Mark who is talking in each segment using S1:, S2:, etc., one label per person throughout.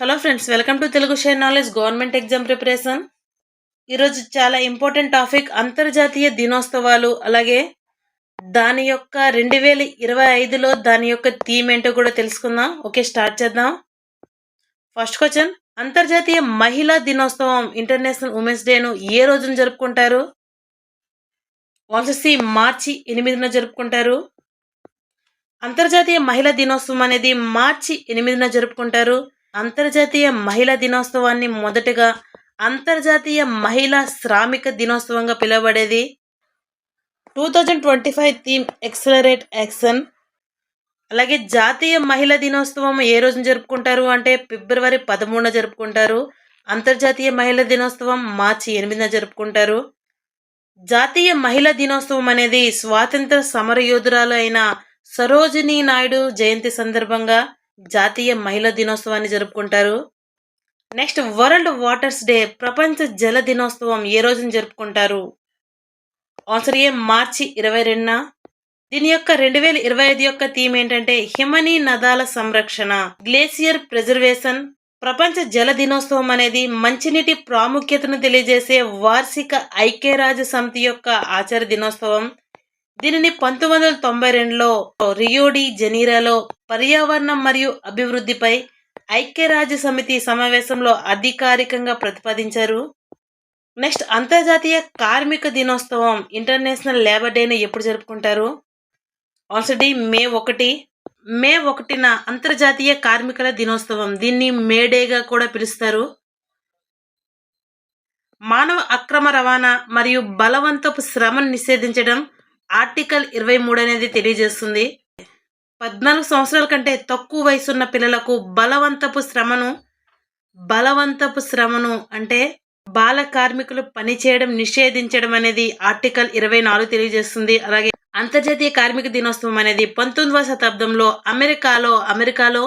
S1: Hello friends, welcome to Telugu share knowledge government exam preparation. ఈరోజు చాలా important topic అంతర్జాతీయ దినోత్సవాలు. అలాగే దాని యొక్క 2025లో దాని యొక్క థీమ్ ఏంటో కూడా తెలుసుకుందాం. ఓకే, స్టార్ట్ చేద్దాం. ఫస్ట్ క్వశ్చన్, అంతర్జాతీయ మహిళా దినోత్సవం ఇంటర్నేషనల్ ఉమెన్స్ డేను ఏ రోజున జరుపుకుంటారు? ఆన్సర్ సి, మార్చి 8న జరుపుకుంటారు. అంతర్జాతీయ మహిళా దినోత్సవం అనేది మార్చి 8న జరుపుకుంటారు. అంతర్జాతీయ మహిళా దినోత్సవాన్ని మొదటగా అంతర్జాతీయ మహిళా శ్రామిక దినోత్సవంగా పిలువబడేది. 2025 థీమ్ ఎక్సలరేట్ యాక్షన్. అలాగే జాతీయ మహిళా దినోత్సవం ఏ రోజున జరుపుకుంటారు అంటే ఫిబ్రవరి 13న జరుపుకుంటారు. అంతర్జాతీయ మహిళా దినోత్సవం మార్చి 8న జరుపుకుంటారు. జాతీయ మహిళా దినోత్సవం అనేది స్వాతంత్ర సమరయోధురాలు అయిన సరోజినీ నాయుడు జయంతి సందర్భంగా జాతీయ మహిళా దినోత్సవాన్ని జరుపుకుంటారు. నెక్స్ట్, వరల్డ్ వాటర్స్ డే ప్రపంచ జల దినోత్సవం ఏ రోజున జరుపుకుంటారు? ఆన్సర్ ఏ, మార్చి 22న. దీని యొక్క 2025 యొక్క థీమ్ ఏంటంటే హిమనీ నదాల సంరక్షణ, గ్లేసియర్ ప్రిజర్వేషన్. ప్రపంచ జల దినోత్సవం అనేది మంచినీటి ప్రాముఖ్యతను తెలియజేసే వార్షిక ఐక్యరాజ్య సమితి యొక్క ఆచార దినోత్సవం. దీనిని 1992లో రియో డి జనీరోలో పర్యావరణం మరియు అభివృద్ధిపై ఐక్యరాజ్య సమితి సమావేశంలో అధికారికంగా ప్రతిపాదించారు. నెక్స్ట్, అంతర్జాతీయ కార్మిక దినోత్సవం ఇంటర్నేషనల్ లేబర్ డేను ఎప్పుడు జరుపుకుంటారు? ఆన్సర్ డి, మే 1. మే 1న అంతర్జాతీయ కార్మికుల దినోత్సవం. దీన్ని మేడేగా కూడా పిలుస్తారు. మానవ అక్రమ రవాణా మరియు బలవంతపు శ్రమను నిషేధించడం ఆర్టికల్ 23 అనేది తెలియజేస్తుంది. 14 సంవత్సరాల కంటే తక్కువ వయసున్న పిల్లలకు బలవంతపు శ్రమను అంటే బాల కార్మికులు పనిచేయడం నిషేధించడం అనేది ఆర్టికల్ 24 తెలియజేస్తుంది. అలాగే అంతర్జాతీయ కార్మిక దినోత్సవం అనేది 19వ శతాబ్దంలో అమెరికాలో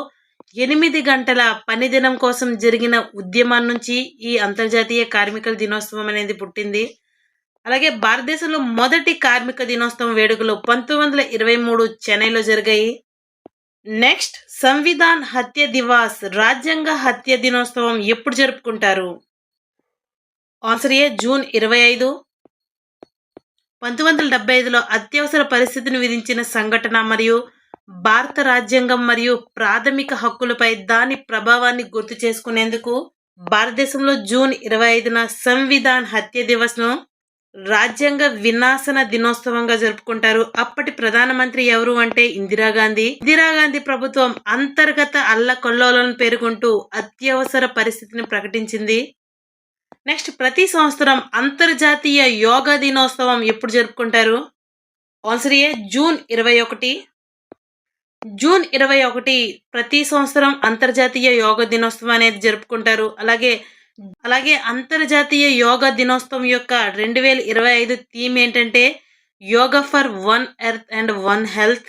S1: 8 గంటల పని దినం కోసం జరిగిన ఉద్యమం నుంచి ఈ అంతర్జాతీయ కార్మికుల దినోత్సవం అనేది పుట్టింది. అలాగే భారతదేశంలో మొదటి కార్మిక దినోత్సవం వేడుకలు 1923 చెన్నైలో జరిగాయి. నెక్స్ట్, సంవిధాన్ హత్య దివాస్ రాజ్యాంగ హత్య దినోత్సవం ఎప్పుడు జరుపుకుంటారు? ఆన్సర్ ఏ, జూన్ 25. 1975లో అత్యవసర పరిస్థితిని విధించిన సంఘటన మరియు భారత రాజ్యాంగం మరియు ప్రాథమిక హక్కులపై దాని ప్రభావాన్ని గుర్తు చేసుకునేందుకు భారతదేశంలో జూన్ 25న సంవిధాన్ హత్య దివస్ను రాజ్యాంగ వినాశన దినోత్సవంగా జరుపుకుంటారు. అప్పటి ప్రధానమంత్రి ఎవరు అంటే ఇందిరాగాంధీ ప్రభుత్వం అంతర్గత అల్లకల్లోలను పేర్కొంటూ అత్యవసర పరిస్థితిని ప్రకటించింది. నెక్స్ట్, ప్రతి సంవత్సరం అంతర్జాతీయ యోగా దినోత్సవం ఎప్పుడు జరుపుకుంటారు? ఆన్సర్ ఏ, జూన్ 21. జూన్ 21 ప్రతి సంవత్సరం అంతర్జాతీయ యోగా దినోత్సవం అనేది జరుపుకుంటారు. అలాగే అంతర్జాతీయ యోగా దినోత్సవం యొక్క 2025 థీమ్ ఏంటంటే yoga for one earth and one health.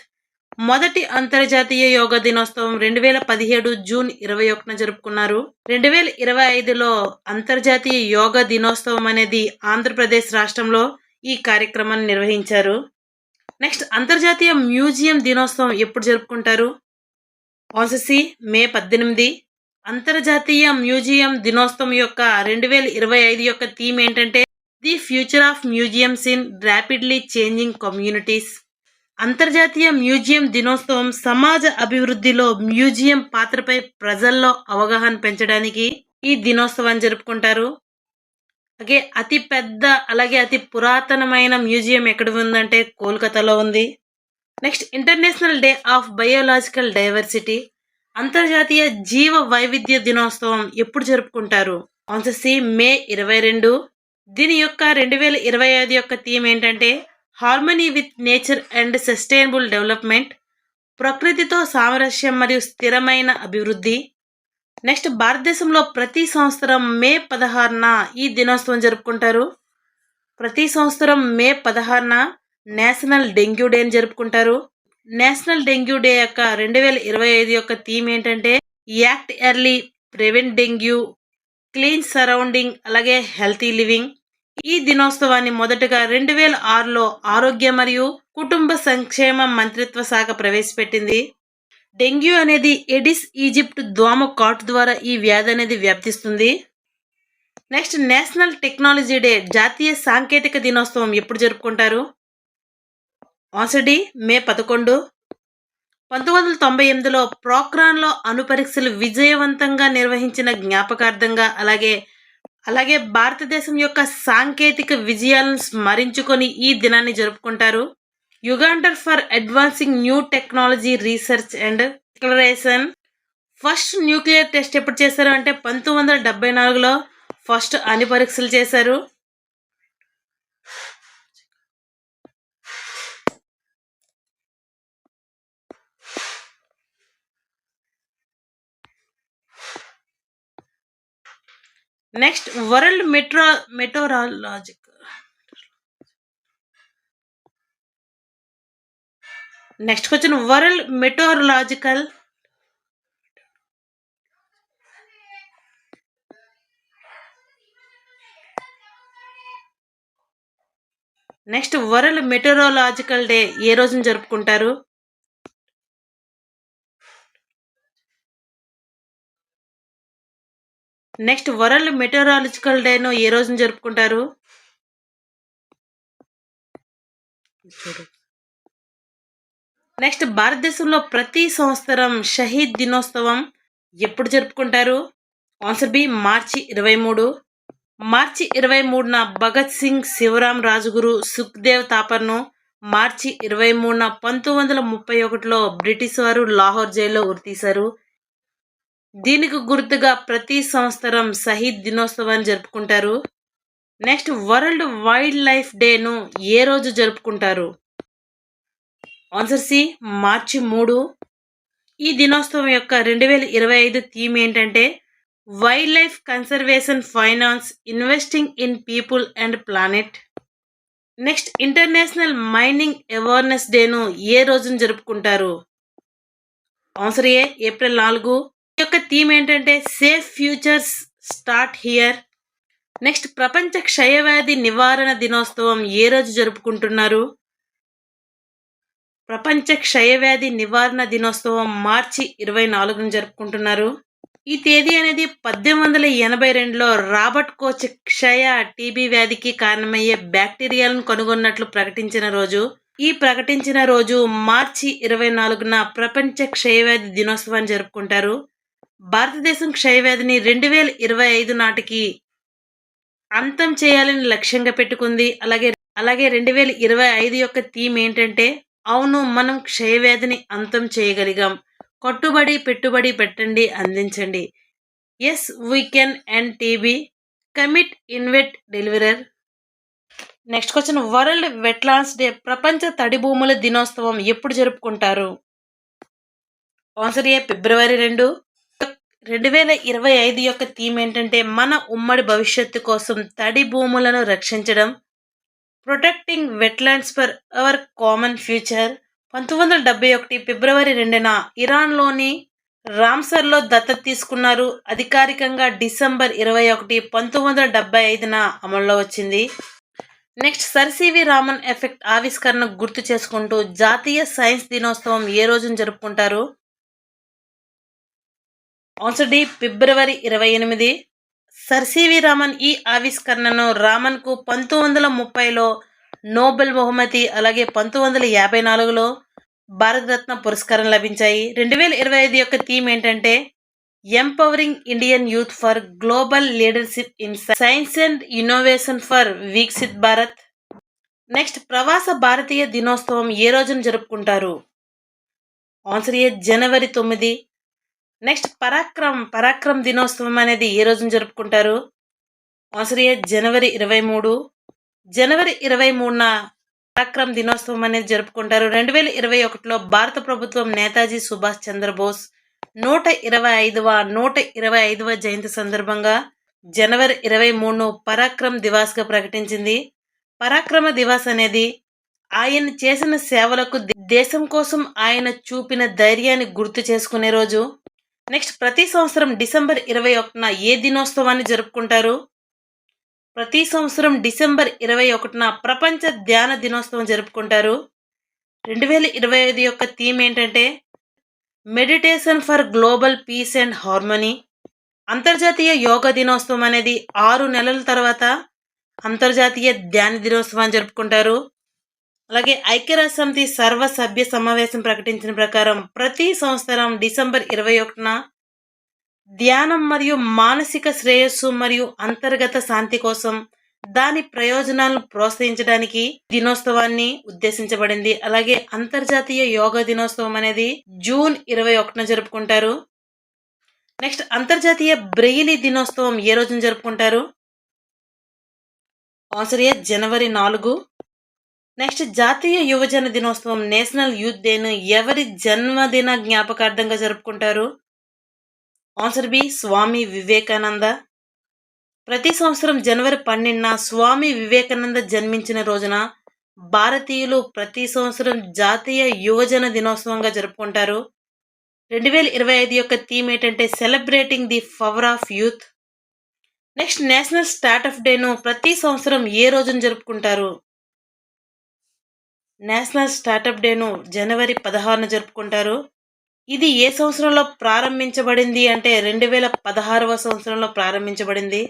S1: మొదటి అంతర్జాతీయ యోగా దినోత్సవం 2017 జూన్ 21న జరుపుకున్నారు. 2025లో అంతర్జాతీయ యోగా దినోత్సవం అనేది ఆంధ్రప్రదేశ్ రాష్ట్రంలో ఈ కార్యక్రమాన్ని నిర్వహించారు. నెక్స్ట్, అంతర్జాతీయ మ్యూజియం దినోత్సవం ఎప్పుడు జరుపుకుంటారు? ఆన్సర్ సి, మే 18. అంతర్జాతీయ మ్యూజియం దినోత్సవం యొక్క 2025 యొక్క థీమ్ ఏంటంటే the future of museums in rapidly changing communities. అంతర్జాతీయ మ్యూజియం దినోత్సవం సమాజ అభివృద్ధిలో మ్యూజియం పాత్రపై ప్రజల్లో అవగాహన పెంచడానికి ఈ దినోత్సవాన్ని జరుపుకుంటారు. అలాగే అతి పురాతనమైన మ్యూజియం ఎక్కడ ఉందంటే కోల్కతాలో ఉంది. Next, international day of biological diversity అంతర్జాతీయ జీవ వైవిధ్య దినోత్సవం ఎప్పుడు జరుపుకుంటారు? ఆన్సర్ సి, మే 22. దీని యొక్క 2025 యొక్క థీమ్ ఏంటంటే harmony with nature and sustainable development, ప్రకృతితో సామరస్యం మరియు స్థిరమైన అభివృద్ధి. నెక్స్ట్, భారతదేశంలో ప్రతి సంవత్సరం మే 16న ఈ దినోత్సవం జరుపుకుంటారు. ప్రతి సంవత్సరం మే 16న నేషనల్ డెంగ్యూ డే అని జరుపుకుంటారు. నేషనల్ డెంగ్యూ డే యొక్క 2025 యొక్క థీమ్ ఏంటంటే act early, prevent dengue, clean surrounding, అలాగే హెల్తీ లివింగ్. ఈ దినోత్సవాన్ని మొదటగా 2006లో ఆరోగ్య మరియు కుటుంబ సంక్షేమ మంత్రిత్వ శాఖ ప్రవేశపెట్టింది. డెంగ్యూ అనేది ఎడిస్ ఈజిప్ట్ దోమ కాటు ద్వారా ఈ వ్యాధి అనేది వ్యాప్తిస్తుంది. నెక్స్ట్ నేషనల్ టెక్నాలజీ డే, జాతీయ సాంకేతిక దినోత్సవం ఎప్పుడు జరుపుకుంటారు? ఆన్సర్ డి, మే 11. 1998లో పోఖ్రాన్లో అణు పరీక్షలు విజయవంతంగా నిర్వహించిన జ్ఞాపకార్థంగా, అలాగే భారతదేశం యొక్క సాంకేతిక విజయాలను స్మరించుకొని ఈ దినాన్ని జరుపుకుంటారు. యుగాండర్ for advancing new technology research and exploration first nuclear test ఎప్పుడు చేశారు అంటే 1974లో ఫస్ట్ అణు పరీక్షలు చేశారు. Next world next question, world meteorological day ఏ రోజున జరుపుకుంటారు? నెక్స్ట్ వరల్డ్ మెటోరాలజికల్ డేను ఏ రోజున జరుపుకుంటారు? నెక్స్ట్ భారతదేశంలో ప్రతి సంవత్సరం షహీద్ దినోత్సవం ఎప్పుడు జరుపుకుంటారు? ఆన్సర్ బి, మార్చి 23. మార్చి 23న భగత్ సింగ్, శివరాం రాజుగురు, సుఖ్దేవ్ థాపర్ను మార్చి 23న 1931లో బ్రిటిష్ వారు లాహోర్ జైల్లో ఉరితీశారు. దీనికి గుర్తుగా ప్రతి సంవత్సరం షహీద్ దినోత్సవాన్ని జరుపుకుంటారు. నెక్స్ట్ వరల్డ్ వైల్డ్ లైఫ్ డేను ఏ రోజు జరుపుకుంటారు? Answer C, March 3. ఈ దినోత్సవం యొక్క 2025 థీమ్ ఏంటంటే wild life conservation, finance, investing in people and planet. Next international mining awareness డేను ఏ రోజున జరుపుకుంటారు? Answer A, April 4. ఈ యొక్క థీమ్ ఏంటంటే safe futures start here. Next ప్రపంచ క్షయవ్యాధి నివారణ దినోత్సవం ఏ రోజు జరుపుకుంటున్నారు? ప్రపంచ క్షయవ్యాధి నివారణ దినోత్సవం మార్చి 24న జరుపుకుంటున్నారు. ఈ తేదీ అనేది 1882లో రాబర్ట్ కోచ్ క్షయ, టీబీ వ్యాధికి కారణమయ్యే బ్యాక్టీరియాలను కనుగొన్నట్లు ప్రకటించిన రోజు. ఈ ప్రకటించిన రోజు మార్చి 24న ప్రపంచ క్షయవ్యాధి దినోత్సవాన్ని జరుపుకుంటారు. భారతదేశం క్షయవ్యాధిని 2025 నాటికి అంతం చేయాలని లక్ష్యంగా పెట్టుకుంది. అలాగే 2025 యొక్క థీమ్ ఏంటంటే అవును, మనం క్షయవ్యాధిని అంతం చేయగలిగాం, పెట్టుబడి పెట్టండి, అందించండి. Yes we can end TB, commit, invest, deliver. Next question, world wetlands day, ప్రపంచ తడి భూముల దినోత్సవం ఎప్పుడు జరుపుకుంటారు? ఆన్సర్ ఏ, ఫిబ్రవరి 2. 2025 యొక్క థీమ్ ఏంటంటే మన ఉమ్మడి భవిష్యత్తు కోసం తడి భూములను రక్షించడం, protecting wetlands for our common future. 1971 ఫిబ్రవరి 2న ఇరాన్లోని రామ్సర్లో దత్తత తీసుకున్నారు. అధికారికంగా డిసెంబర్ 21, 1975న అమల్లో వచ్చింది. Next sir C V Raman effect ఆవిష్కరణ గుర్తు చేసుకుంటూ జాతీయ సైన్స్ దినోత్సవం ఏ రోజున జరుపుకుంటారు? ఆన్సర్ డి, ఫిబ్రవరి 28. సర్ సివి రామన్ ఈ ఆవిష్కరణను రామన్కు 1930లో నోబెల్ బహుమతి, అలాగే 1954లో భారతరత్న పురస్కారం లభించాయి. 2025 యొక్క థీమ్ ఏంటంటే empowering Indian youth for global leadership in science and innovation for Viksit Bharat. Next ప్రవాస భారతీయ దినోత్సవం ఏ రోజున జరుపుకుంటారు? ఆన్సర్ ఏ, జనవరి 9. నెక్స్ట్ పరాక్రమ్ దినోత్సవం అనేది ఏ రోజున జరుపుకుంటారు? ఆన్సర్ ఏ, జనవరి 23. జనవరి 23న పరాక్రమ్ దినోత్సవం అనేది జరుపుకుంటారు. 2021లో భారత ప్రభుత్వం నేతాజీ సుభాష్ చంద్రబోస్ 125వ జయంతి సందర్భంగా జనవరి 23ను పరాక్రమ్ దివాస్గా ప్రకటించింది. పరాక్రమ దివాస్ అనేది ఆయన చేసిన సేవలకు, దేశం కోసం ఆయన చూపిన ధైర్యాన్ని గుర్తు చేసుకునే రోజు. నెక్స్ట్ ప్రతి సంవత్సరం డిసెంబర్ 21న ఏ దినోత్సవాన్ని జరుపుకుంటారు? ప్రతి సంవత్సరం డిసెంబర్ 21న ప్రపంచ ధ్యాన దినోత్సవం జరుపుకుంటారు. 2025 యొక్క థీమ్ ఏంటంటే meditation for global peace and harmony. అంతర్జాతీయ యోగా దినోత్సవం అనేది 6 నెలల తర్వాత అంతర్జాతీయ ధ్యాన దినోత్సవాన్ని జరుపుకుంటారు. అలాగే ఐక్యరాజ్యసమితి సర్వసభ్య సమావేశం ప్రకటించిన ప్రకారం ప్రతి సంవత్సరం డిసెంబర్ 21న ధ్యానం మరియు మానసిక శ్రేయస్సు మరియు అంతర్గత శాంతి కోసం దాని ప్రయోజనాలను ప్రోత్సహించడానికి దినోత్సవాన్ని ఉద్దేశించబడింది. అలాగే అంతర్జాతీయ యోగా దినోత్సవం అనేది జూన్ 21న జరుపుకుంటారు. నెక్స్ట్ అంతర్జాతీయ బ్రెయిలీ దినోత్సవం ఏ రోజున జరుపుకుంటారు? ఆన్సర్ ఏ జనవరి 4. నెక్స్ట్ జాతీయ యువజన దినోత్సవం నేషనల్ యూత్ డేను ఎవరి జన్మదిన జ్ఞాపకార్థంగా జరుపుకుంటారు? Answer B Swami Vivekananda. ప్రతి సంవత్సరం జనవరి 12న స్వామి వివేకానంద జన్మించిన రోజున భారతీయులు ప్రతి సంవత్సరం జాతీయ యువజన దినోత్సవంగా జరుపుకుంటారు. 2025 యొక్క థీమ్ ఏంటంటే celebrating the power of youth. Next national startup డేను ప్రతి సంవత్సరం ఏ రోజున జరుపుకుంటారు? నేషనల్ స్టార్టప్ డేను జనవరి 16న జరుపుకుంటారు. ఇది ఏ సంవత్సరంలో ప్రారంభించబడింది అంటే 2016వ సంవత్సరంలో ప్రారంభించబడింది.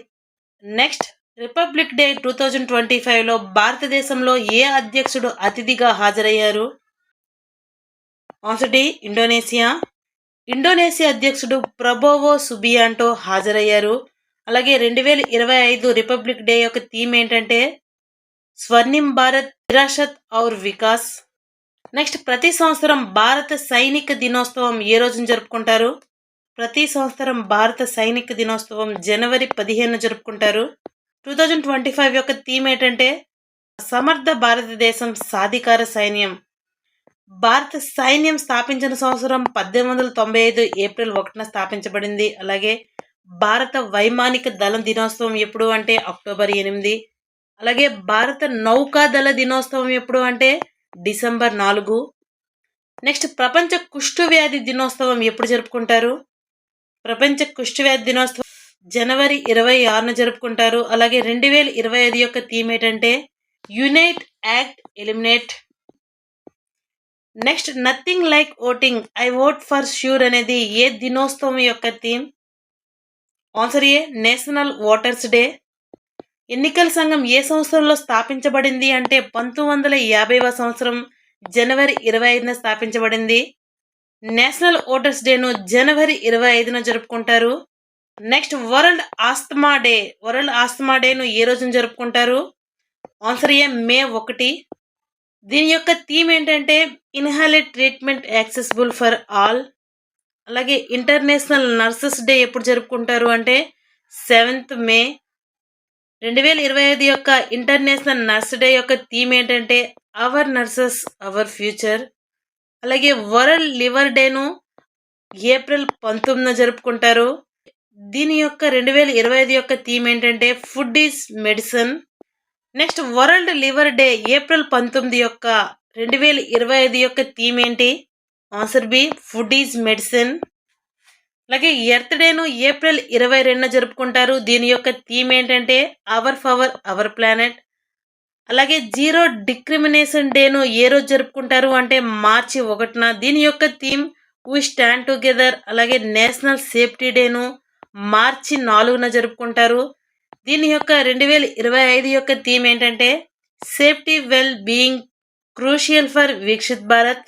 S1: నెక్స్ట్ రిపబ్లిక్ డే 2025లో భారతదేశంలో ఏ అధ్యక్షుడు అతిథిగా హాజరయ్యారు? Answer D Indonesia. ఇండోనేషియా అధ్యక్షుడు ప్రబోవో సుబియాంటో హాజరయ్యారు. అలాగే 2025 రిపబ్లిక్ డే యొక్క థీమ్ ఏంటంటే స్వర్ణిం భారత్ విరాసత్ ఔర్ వికాస్. నెక్స్ట్ ప్రతి సంవత్సరం భారత సైనిక దినోత్సవం ఏ రోజున జరుపుకుంటారు? ప్రతి సంవత్సరం భారత సైనిక దినోత్సవం జనవరి 15న జరుపుకుంటారు. 2025 యొక్క థీమ్ ఏంటంటే సమర్థ భారతదేశం సాధికార సైన్యం. భారత సైన్యం స్థాపించిన సంవత్సరం 1895 ఏప్రిల్ 1న స్థాపించబడింది. అలాగే భారత వైమానిక దళం దినోత్సవం ఎప్పుడు అంటే అక్టోబర్ 8. అలాగే భారత నౌకాదళ దినోత్సవం ఎప్పుడు అంటే డిసెంబర్ 4. నెక్స్ట్ ప్రపంచ కుష్ఠవ్యాధి దినోత్సవం ఎప్పుడు జరుపుకుంటారు? ప్రపంచ కుష్ఠవ్యాధి దినోత్సవం జనవరి 26న జరుపుకుంటారు. అలాగే 2025 యొక్క థీమ్ ఏంటంటే unite act eliminate. Next nothing like voting I vote for sure అనేది ఏ దినోత్సవం యొక్క థీమ్? ఆన్సర్ ఏ నేషనల్ ఓటర్స్ డే. ఎన్నికల సంఘం ఏ సంవత్సరంలో స్థాపించబడింది అంటే 1950వ సంవత్సరం జనవరి 25న స్థాపించబడింది. నేషనల్ ఓటర్స్ డేను జనవరి 25న జరుపుకుంటారు. Next world asthma day. World asthma డేను ఏ రోజున జరుపుకుంటారు? Answer A May 1. దీని యొక్క థీమ్ ఏంటంటే inhaled treatment accessible for all. అలాగే ఇంటర్నేషనల్ నర్సెస్ డే ఎప్పుడు జరుపుకుంటారు అంటే 7th మే. 2025 యొక్క ఇంటర్నేషనల్ నర్స్ డే యొక్క థీమ్ ఏంటంటే అవర్ నర్సెస్ అవర్ ఫ్యూచర్. అలాగే వరల్డ్ లివర్ డేను ఏప్రిల్ 19న జరుపుకుంటారు. దీని యొక్క 2025 యొక్క థీమ్ ఏంటంటే food is medicine. Next world liver day April 19 యొక్క 2025 యొక్క థీమ్ ఏంటి? Answer B food is medicine. అలాగే ఎర్త్ డేను ఏప్రిల్ 22న జరుపుకుంటారు. దీని యొక్క థీమ్ ఏంటంటే అవర్ పవర్ అవర్ ప్లానెట్. అలాగే జీరో డిస్క్రిమినేషన్ డేను ఏ రోజు జరుపుకుంటారు అంటే మార్చి 1న. దీని యొక్క థీమ్ వీ స్టాండ్ టుగెదర్. అలాగే నేషనల్ సేఫ్టీ డేను మార్చి 4న జరుపుకుంటారు. దీని యొక్క 2025 యొక్క థీమ్ ఏంటంటే safety well being crucial for Viksit Bharat.